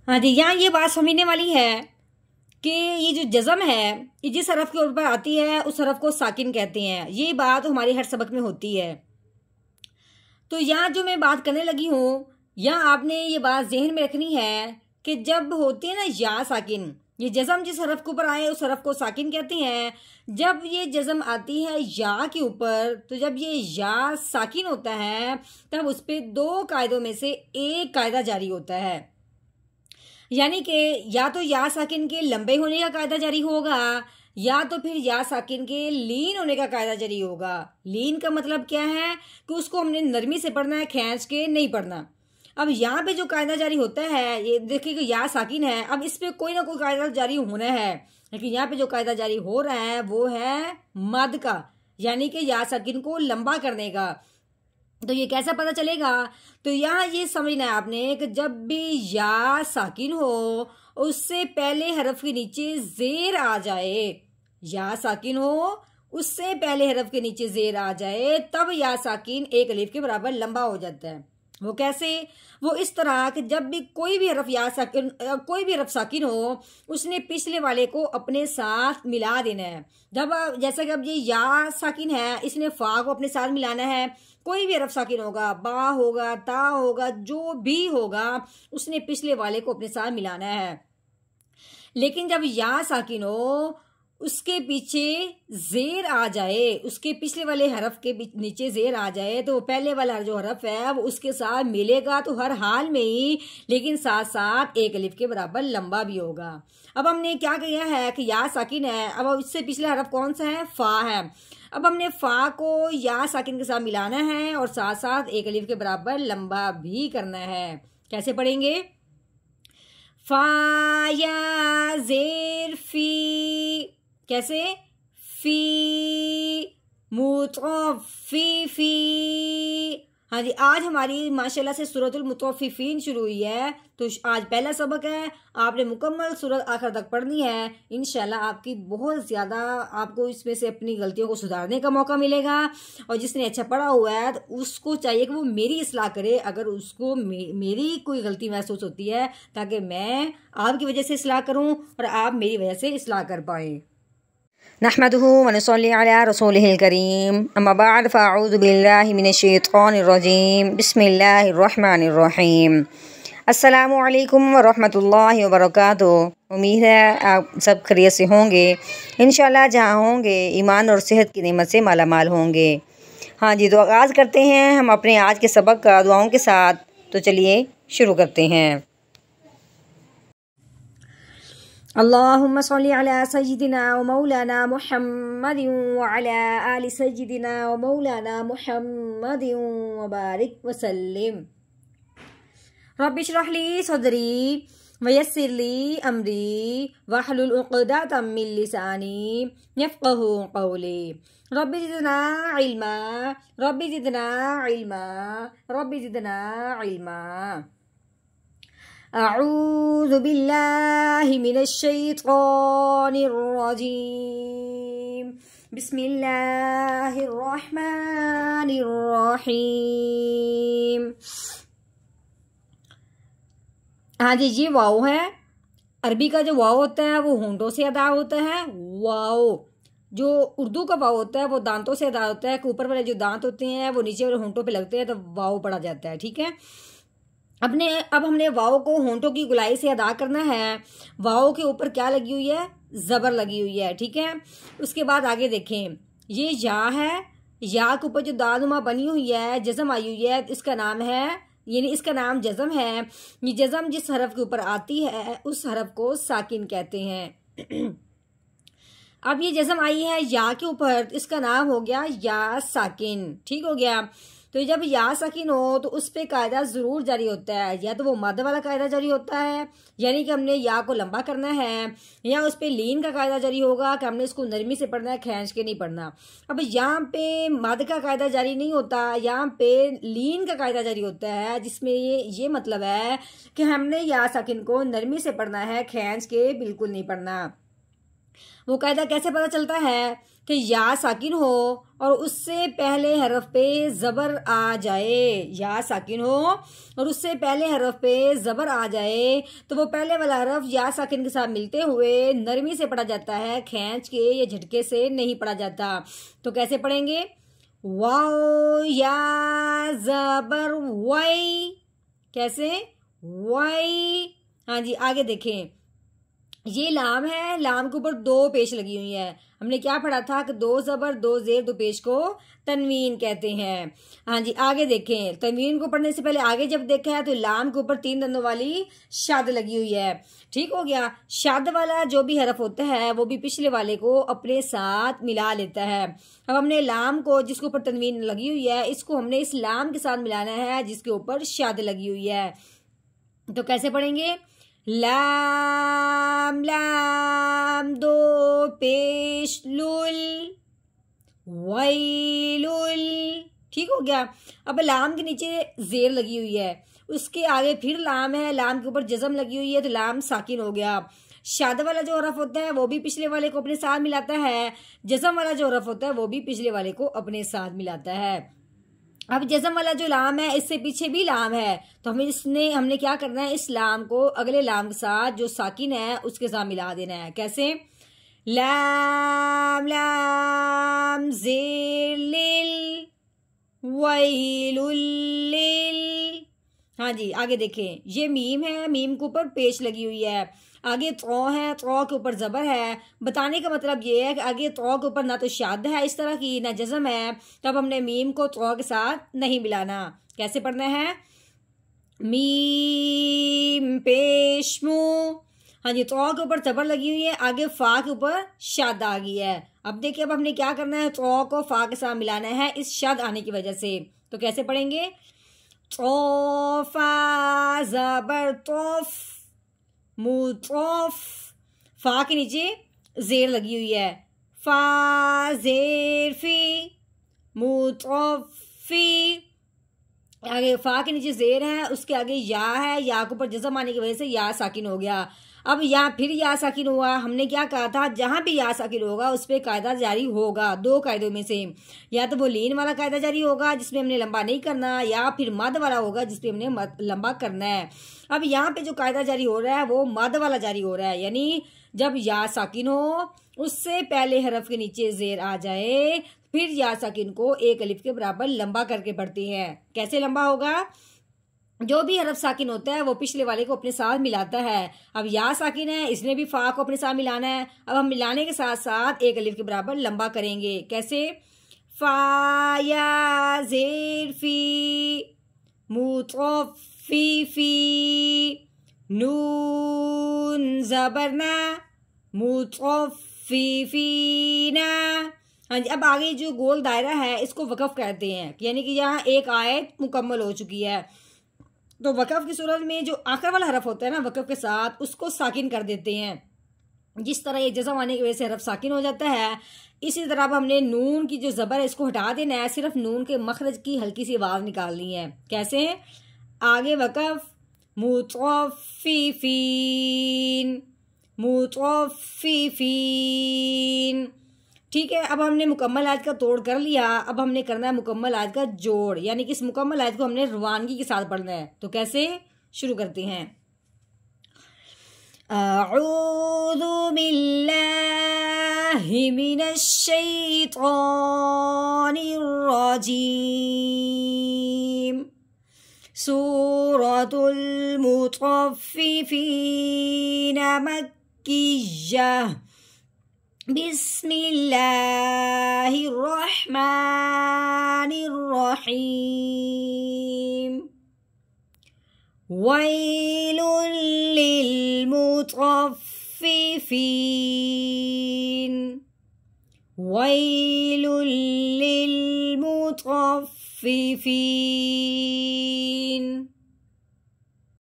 हाँ जी, यहाँ ये बात समझने वाली है कि ये जो जज़म है ये जिस हरफ के ऊपर आती है उस हरफ को साकिन कहते हैं। ये बात हमारे हर सबक में होती है। तो यहाँ जो मैं बात करने लगी हूँ, यहाँ आपने ये बात जहन में रखनी है कि जब होती है ना या साकिन, ये जज़म जिस हरफ के ऊपर आए उस हरफ को साकिन कहते हैं। जब ये जज़म आती है या के ऊपर, तो जब ये या साकिन होता है तब उस पर दो कायदों में से एक कायदा जारी होता है। यानी कि या तो या साकिन के लंबे होने का कायदा जारी होगा या तो फिर या साकिन के लीन होने का कायदा जारी होगा। लीन का मतलब क्या है कि उसको हमने नरमी से पढ़ना है, खींच के नहीं पढ़ना। अब यहाँ पे जो कायदा जारी होता है, ये देखिए कि या साकिन है, अब इस पे कोई ना कोई कायदा जारी होना है, लेकिन यहाँ पे जो कायदा जारी हो रहा है वो है मद का, यानी कि या साकिन को लंबा करने का। तो ये कैसा पता चलेगा? तो यहाँ ये समझना है आपने कि जब भी या साकिन हो उससे पहले हरफ के नीचे जेर आ जाए, या साकिन हो उससे पहले हरफ के नीचे जेर आ जाए, तब या साकिन एक अलिफ के बराबर लंबा हो जाता है। वो कैसे? वो इस तरह कि जब भी कोई भी हरफ या साकिन, कोई भी हरफ साकिन हो, उसने पिछले वाले को अपने साथ मिला देना है। जब जैसा कि अब ये या साकिन है, इसने फा को अपने साथ मिलाना है। कोई भी हरफ साकिन होगा, बा होगा, ता होगा, जो भी होगा, उसने पिछले वाले को अपने साथ मिलाना है। लेकिन जब या साकिन हो उसके पीछे जेर आ जाए, उसके पिछले वाले हरफ के नीचे जेर आ जाए, तो पहले वाला जो हरफ है वो उसके साथ मिलेगा तो हर हाल में ही, लेकिन साथ साथ एक अलिफ के बराबर लंबा भी होगा। अब हमने क्या किया है कि या साकिन है, अब इससे पिछला हरफ कौन सा है? फा है। अब हमने फा को या साकिन के साथ मिलाना है और साथ साथ एक अलिफ के बराबर लंबा भी करना है। कैसे पढ़ेंगे? फा या जेर फी, कैसे? फी मुतफ़िफ़ी। हाँ जी, आज हमारी माशाल्लाह से सूरतुल मुतफ़िफ़ीन शुरू हुई है, तो आज पहला सबक है। आपने मुकम्मल सूरत आखिर तक पढ़नी है। इंशाल्लाह आपकी बहुत ज़्यादा, आपको इसमें से अपनी गलतियों को सुधारने का मौका मिलेगा। और जिसने अच्छा पढ़ा हुआ है तो उसको चाहिए कि वो मेरी इस्लाह करे, अगर उसको मेरी कोई गलती महसूस होती है, ताकि मैं आपकी वजह से इस्लाह करूँ और आप मेरी वजह से इस्लाह कर पाएँ। नहमदुहु व नसल्ली अला रसूलिहिल करीम, अम्मा बाद फ़अऊज़ु बिल्लाहि मिनश्शैतानिर रजीम, बिस्मिल्लाहिर रहमानिर रहीम। अस्सलामु अलैकुम व रहमतुल्लाहि व बरकातुहू। उम्मीद है आप सब खैरियत से होंगे। इंशाल्लाह जहाँ होंगे ईमान और सेहत की नेमत से माला माल होंगे। हाँ जी, तो आगाज़ करते हैं हम अपने आज के सबक का दुआओं के साथ। तो चलिए शुरू करते हैं। अल्लाहुम्मा सल्ली अला सय्यिदिना व मौलाना मुहम्मदिन व अला आलि सय्यिदिना व मौलाना मुहम्मदिन व बारिक व सल्लिम। रब्बि इश्रह ली सदरी व यस्सिर ली अमरी वहलुल उक़दतम मिन लिसानी यफ़क़हू क़ौली। Rabbi ज़िदना इल्मा, rabbi ज़िदना इल्मा, rabbi ज़िदना इल्मा। अऊज़ु बिल्लाहि मिनश्शैतानिर रजीम, बिस्मिल्लाहिर रहमानिर रहीम। हाँ जी, ये वाव है। अरबी का जो वाव होता है वो होंठों से अदा होता है। वाव जो उर्दू का वाव होता है वो दांतों से अदा होता है, कि ऊपर वाले जो दांत होते हैं वो नीचे वाले होंठों पे लगते हैं, तो वाव पढ़ा जाता है। ठीक है, अब हमने वाव को होंठों की गुलाई से अदा करना है। वाव के ऊपर क्या लगी हुई है? जबर लगी हुई है। ठीक है, उसके बाद आगे देखें, ये या है, या के ऊपर जो दानुमा बनी हुई है, जज़म आई हुई है, इसका नाम है, यानी इसका नाम जज़म है। ये जज़म जिस हरफ के ऊपर आती है उस हरफ को साकिन कहते हैं। अब ये जज़म आई है या के ऊपर, इसका नाम हो गया या साकिन। ठीक हो गया। तो जब या साकिन हो तो उस पर कायदा ज़रूर जारी होता है, या तो वो मद वाला कायदा जारी होता है, यानी कि हमने या को लंबा करना है, या उस पर लीन का कायदा जारी होगा कि हमने उसको नरमी से पढ़ना है, खींच के नहीं पढ़ना। अब यहाँ पे मद का कायदा जारी नहीं होता, यहाँ पे लीन का कायदा जारी होता है, जिसमें ये मतलब है कि हमने या साकिन को नरमी से पढ़ना है, खींच के बिल्कुल नहीं पढ़ना। वो कायदा कैसे पता चलता है कि या साकिन हो और उससे पहले हरफ पे ज़बर आ जाए, या साकिन हो और उससे पहले हरफ पे ज़बर आ जाए तो वो पहले वाला हरफ या साकिन के साथ मिलते हुए नरमी से पढ़ा जाता है, खींच के या झटके से नहीं पढ़ा जाता। तो कैसे पढ़ेंगे? वाओ या ज़बर वाई, कैसे? वाई। हाँ जी, आगे देखें, ये लाम है, लाम के ऊपर दो पेश लगी हुई है। हमने क्या पढ़ा था कि दो ज़बर दो ज़ेर दो पेश को तनवीन कहते हैं। हाँ जी, आगे देखें, तनवीन को पढ़ने से पहले आगे जब देखा है तो लाम के ऊपर 3 दंदों वाली शद लगी हुई है। ठीक हो गया। शद वाला जो भी हरफ होता है वो भी पिछले वाले को अपने साथ मिला लेता है। अब हमने लाम को, जिसके ऊपर तनवीन लगी हुई है, इसको हमने इस लाम के साथ मिलाना है जिसके ऊपर शद लगी हुई है। तो कैसे पढ़ेंगे? लाम लाम दो पेश लुल वैलुल। ठीक हो गया। अब लाम के नीचे जेर लगी हुई है, उसके आगे फिर लाम है, लाम के ऊपर जज़म लगी हुई है तो लाम साकिन हो गया। शाद वाला जो हरफ होता है वो भी पिछले वाले को अपने साथ मिलाता है, जज़म वाला जो हरफ होता है वो भी पिछले वाले को अपने साथ मिलाता है। अब जज़म वाला जो लाम है इससे पीछे भी लाम है तो हमने क्या करना है, इस लाम को अगले लाम के साथ जो साकिन है उसके साथ मिला देना है। कैसे? लाम लाम ज़ेर लिल वैलुल लिल। हाँ जी, आगे देखें, ये मीम है, मीम के ऊपर पेश लगी हुई है, आगे तो है, तो के ऊपर ज़बर है। बताने का मतलब ये है कि आगे तो के ऊपर ना तो शाद है इस तरह की, ना जज़म है, तब हमने मीम को तो के साथ नहीं मिलाना। कैसे पढ़ना है? मीम पेश मुँह। हाँ जी, तो के ऊपर ज़बर लगी हुई है, आगे फ़ा के ऊपर शाद आ गई है। अब देखिए, अब हमने क्या करना है, तो को फ़ा के साथ मिलाना है इस शाद आने की वजह से। तो कैसे पढ़ेंगे? तोफ़ा ज़बर तोफ़ मुतोफ, फा के नीचे जेर लगी हुई है, फा जेर फी मुतोफी। आगे फा के नीचे जेर है, उसके आगे या है, या के ऊपर जज़म आने की वजह से या साकिन हो गया। अब या फिर या साकिन हुआ, हमने क्या कहा था, जहां भी या साकिन होगा उस पर कायदा जारी होगा। दो कायदों में से, या तो वो लीन वाला कायदा जारी होगा जिसमें हमने लंबा नहीं करना, या फिर मद वाला होगा जिसमें हमने लंबा करना है। अब यहाँ पे जो कायदा जारी हो रहा है वो मद वाला जारी हो रहा है, यानी जब या साकिन हो उससे पहले हरफ के नीचे जेर आ जाए फिर या साकिन को एक अलिफ के बराबर लंबा करके पढ़ते हैं। कैसे लंबा होगा? जो भी हरफ साकिन होता है वो पिछले वाले को अपने साथ मिलाता है। अब या साकिन है, इसने भी फा को अपने साथ मिलाना है। अब हम मिलाने के साथ साथ एक अलिफ के बराबर लंबा करेंगे। कैसे? फा या जेर फी मुतोफी फी नून ज़बरना मुतोफी फीना। हाँ जी, अब आगे जो गोल दायरा है इसको वक़फ़ कहते हैं, यानी कि यहाँ एक आयत मुकम्मल हो चुकी है तो वक़फ़ की सूरत में जो आखिर वाला हरफ होता है ना वक़फ़ के साथ, उसको साकिन कर देते हैं। जिस तरह ये जज़म आने की वजह से हरफ साकिन हो जाता है, इसी तरह अब हमने नून की जो ज़बर है इसको हटा देना है, सिर्फ नून के मखरज की हल्की सी आवाज़ निकालनी है। कैसे? आगे वक़फ़ मुतोफ़िफ़ीन मुतोफ़िफ़ीन। ठीक है। अब हमने मुकम्मल आयत का तोड़ कर लिया, अब हमने करना है मुकम्मल आयत का जोड़, यानी कि इस मुकम्मल आयत को हमने रवानगी के साथ पढ़ना है। तो कैसे? शुरू करते हैं। अऊज़ु बिल्लाहि मिनश शैतानिर रजीम। सूरतुल मुतफ़्फ़िफ़ीन मक्किय्यह। बिस्मिल्लाहिर्रहमानिर्रहीम। वैलुल लिलमुतफ़्फ़िफ़ीन वैलुल लिलमुतफ़्फ़िफ़ीन।